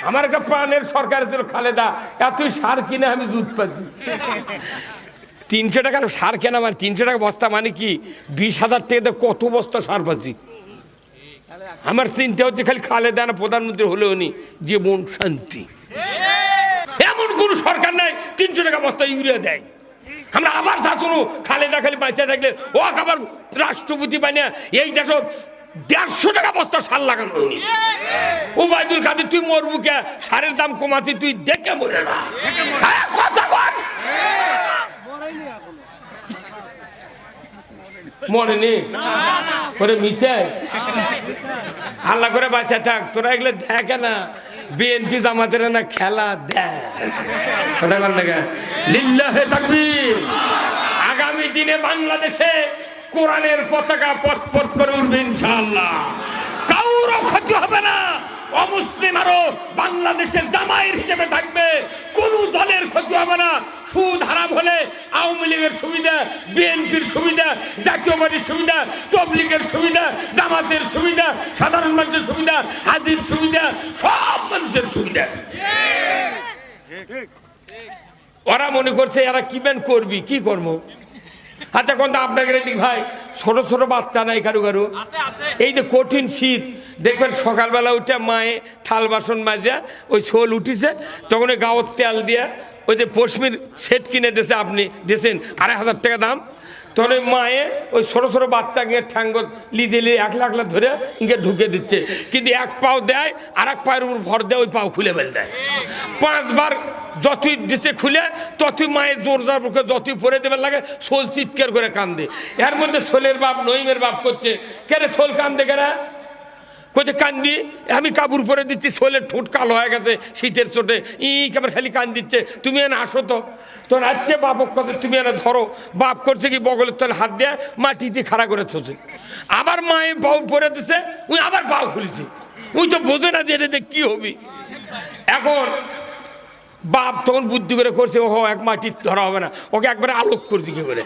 আমার একটা প্রাণের সরকার ছিল খালেদা, এতই সার কিনে আমি দুধ পাচ্ছি। 300 টাকার সার কেনা মানে 300 টাকা বস্তা মানে কি 20,000 টাকাতে কত বস্তা সার পাচ্ছি। আমার চিন্তা হচ্ছে খালি খালেদা না প্রধানমন্ত্রী হলেও নি জীবন শান্তি। এমন কোন সরকার নাই 300 টাকা বস্তা ইউরিয়া দেয়। আমরা আবার শাসনু খালেদা খালি বাঁচা থাকলে ও আবার রাষ্ট্রপতি বানিয়ে এই দেশ 150 টাকা বস্তা সার লাগানো। ওবায়দুল কাদের তুই মরবু কে? সারের দাম কমাচ্ছি তুই দেখে মরে না। কথা বল, মরেনি করে মিশে আল্লাহ করে বাঁচা থাক। তোরা এগুলো দেখে না, বিএনপি জামাতের না খেলা দেখ। কথা বল না কেন? লিল্লাহে তাকবীর। আগামী দিনে বাংলাদেশে কোরআনের পতাকা পথ পথ করে উঠবে ইনশাআল্লাহ। কারো ক্ষতি হবে না। অমুসলিম আরো বাংলাদেশের জামাইর হিসেবে থাকবে, কোন দলের ক্ষতি হবে না। সুদ হারাম হলে আওয়ামী লীগের সুবিধা, বিএনপির সুবিধা, জাতীয়বাদীর সুবিধা, তবলিগের সুবিধা, জামাতের সুবিধা, সাধারণ মানুষের সুবিধা, হাজির সুবিধা, সব মানুষের সুবিধা। ওরা মনে করছে এরা কি বেন করবি, কি করবো। আচ্ছা কোন আপনাকে ভাই ছোট ছোট বাচ্চা নাই কারু কারু, এই যে কঠিন শীত দেখবেন সকালবেলা উঠে মায়ে থাল বাসন মাজা ওই শোল উঠিছে, তখন ওই গাওয়ার তেল দিয়ে ওই যে পশমির সেট কিনে দিয়েছে, আপনি দিয়েছেন 2,500 টাকা দাম, তখন ওই মায়ে ওই ছোট ছোট বাচ্চাকে ঠ্যাঙ্গ লিজে লিয়ে 1 লাখ ধরে ইঙ্গে ঢুকে দিচ্ছে, কিন্তু এক পাও দেয় আর এক পায়ের উপর ভর দেয়, ওই পাও খুলে ফেল দেয়। 5 বার যতই দিচ্ছে খুলে ততই মায়ের জোরদার পক্ষে যতই পরে দেবার লাগে শোল চিৎকার করে কান্দে। এর মধ্যে শোলের বাপ নইমের বাপ করছে, কেন শোল কান্দে কেনা? কোথায় কান্দি? আমি কাপড় পরে দিচ্ছি, শোলের ঠোঁট কালো হয়ে গেছে শীতের চোটে, কেমন খালি কান দিচ্ছে। তুমি এনে আসো তো, তোর আসছে বাপ কথা, তুমি এনে ধরো। বাপ করছে কি বগলের তলে হাত দিয়ে মাটিতে খাড়া করে থোছে, আবার মায়ে পাও পরে দিছে, ওই আবার পাও খুলেছে। ওই তো বোঝে না যে এটা কি হবি। এখন বাপ তখন বুদ্ধি করে করছে, ও এক মাটি ধরা হবে না, ওকে একবারে আলোক করে দিকে বলে।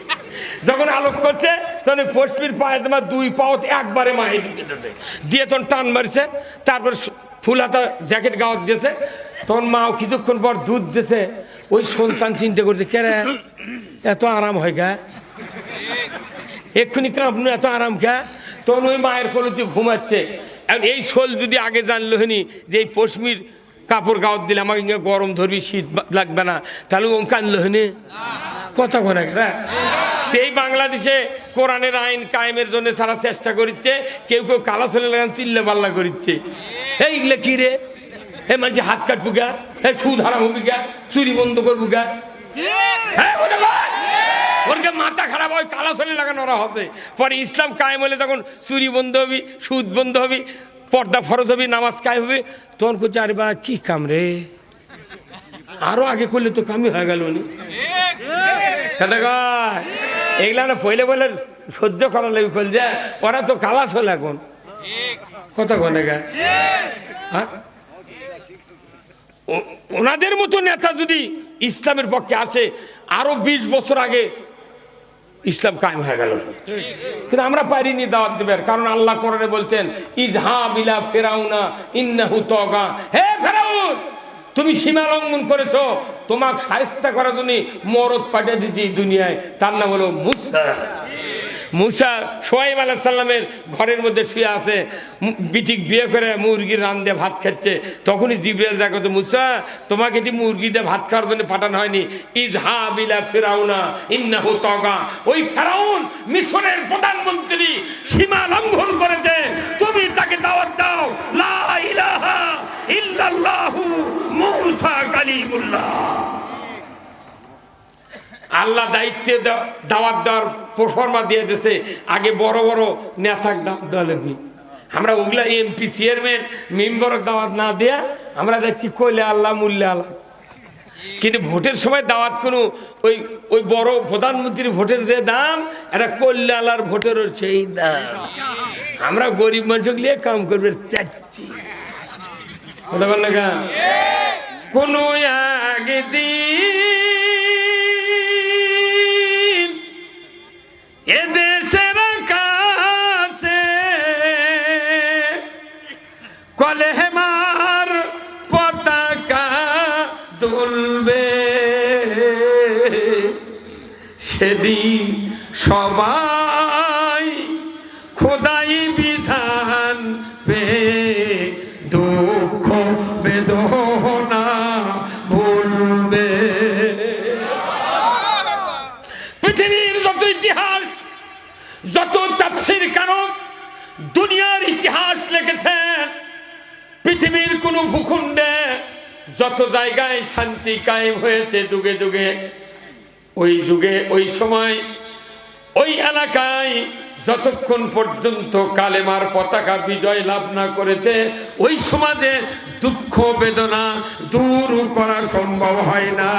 যখন আলোক করছে তখন পশ্চিমের পায়ে তোমার 2 পাও একবারে মায়ে ঢুকে দিয়েছে, দিয়ে তখন টান মারছে, তারপর ফুল হাতা জ্যাকেট গাওয়াত দিয়েছে। তখন মাও কিছুক্ষণ পর দুধ দিয়েছে। ওই সন্তান চিন্তা করছে, কে রে এত আরাম হয় গা, এক্ষুনি কাঁপনু এত আরাম গা। তখন ওই মায়ের কোলে তুই ঘুমাচ্ছে। এই শোল যদি আগে জানলো হনি যে এই পশ্চিমের কাপড় গাওয়াত দিলে আমাকে গরম ধরবি, শীত লাগবে না, তাহলে ও কানলো হনি কথা কোনা। এই বাংলাদেশে কোরআনের আইন কায়েমের জন্য তারা চেষ্টা করছে, কেউ কেউ কালা চলে লাগান চিল্লা পাল্লা করছে। এইগুলো কি রে? হে মানুষ হাত কাটবো গা, হে সুদ হারাম হবি গা, চুরি বন্ধ করবো গা, ওরকে মাথা খারাপ হয়, কালা চলে লাগানো ওরা হবে। পরে ইসলাম কায়েম হলে তখন চুরি বন্ধ হবি, সুদ বন্ধ হবি, পর্দা ফরজ হবি, নামাজ কায়েম হবে। তখন করছে আরে বা কি কাম রে, আরো আগে করলে তো কামই হয়ে গেল। এগুলা না পয়লে বলে সহ্য করা লাগবে, কল যে ওরা তো কালা চলে এখন কথা কনে গা। ওনাদের মতো নেতা যদি ইসলামের পক্ষে আসে, আরো 20 বছর আগে ইসলাম কায়েম হয়ে গেল। কিন্তু আমরা পারিনি দাওয়াত দেবার, কারণ আল্লাহ কোরআনে বলছেন ইজহাব ইলা ফিরাউনা ইন্নাহু তাগা। হে ফিরাউন, তুমি সীমা লঙ্ঘন করেছো, তোমাকে শায়েস্তা করার জন্য মরদ পাঠিয়ে দিয়েছি দুনিয়ায়, তার নাম হলো মুসা। মুসা সোহাইব আলাইহিস সালামের ঘরের মধ্যে শুয়ে আছে, বিটিক বিয়ে করে মুরগির রান দিয়ে ভাত খাচ্ছে। তখনই জিবরাইল দেখো তো, মুসা তোমাকে এটি মুরগি দিয়ে ভাত খাওয়ার জন্য পাঠানো হয়নি, ইজহাব ইলা ফিরাউনা ইন্নাহু তাগা। ওই ফিরাউন মিশরের প্রধানমন্ত্রী সীমা লঙ্ঘন করেছে, তুমি তাকে দাওয়াত দাও লা ইলাহা ইল্লাল্লাহু মুসা কালিমুল্লাহ। আল্লাহ দায়িত্বে দাওয়াত দেওয়ার প্রফর্মা দিয়ে দিয়েছে, আগে বড় বড় নেতাকে দাওয়াত দেওয়া লাগবে। আমরা ওগুলা এমপি চেয়ারম্যান মেম্বারের দাওয়াত না দেয়া আমরা দেখছি কইলে আল্লাহ মূল্যে আল্লাহ। কিন্তু ভোটের সময় দাওয়াত কোনো ওই ওই বড় প্রধানমন্ত্রীর ভোটের যে দাম, এটা কল্যা আল্লাহর ভোটের সেই দাম। আমরা গরিব মানুষকে নিয়ে কাম করবে চাচ্ছি কথা বল না গা। কোন একদিন এদেশের কাছে কলেমার পতাকা দুলবে, সেদিন সবাই খোদাই বিধান পে দুঃখ বেদনা ভুলবে। পৃথিবীর যত ইতিহাস, যত তাফসীর কারক দুনিয়ার ইতিহাস লিখেছেন, পৃথিবীর কোন ভূখণ্ডে যত জায়গায় শান্তি কায়েম হয়েছে যুগে যুগে, ওই যুগে ওই সময় ওই এলাকায় যতক্ষণ পর্যন্ত কালেমার পতাকা বিজয় লাভ না করেছে, ওই সমাজে দুঃখ বেদনা দূর করা সম্ভব হয় না।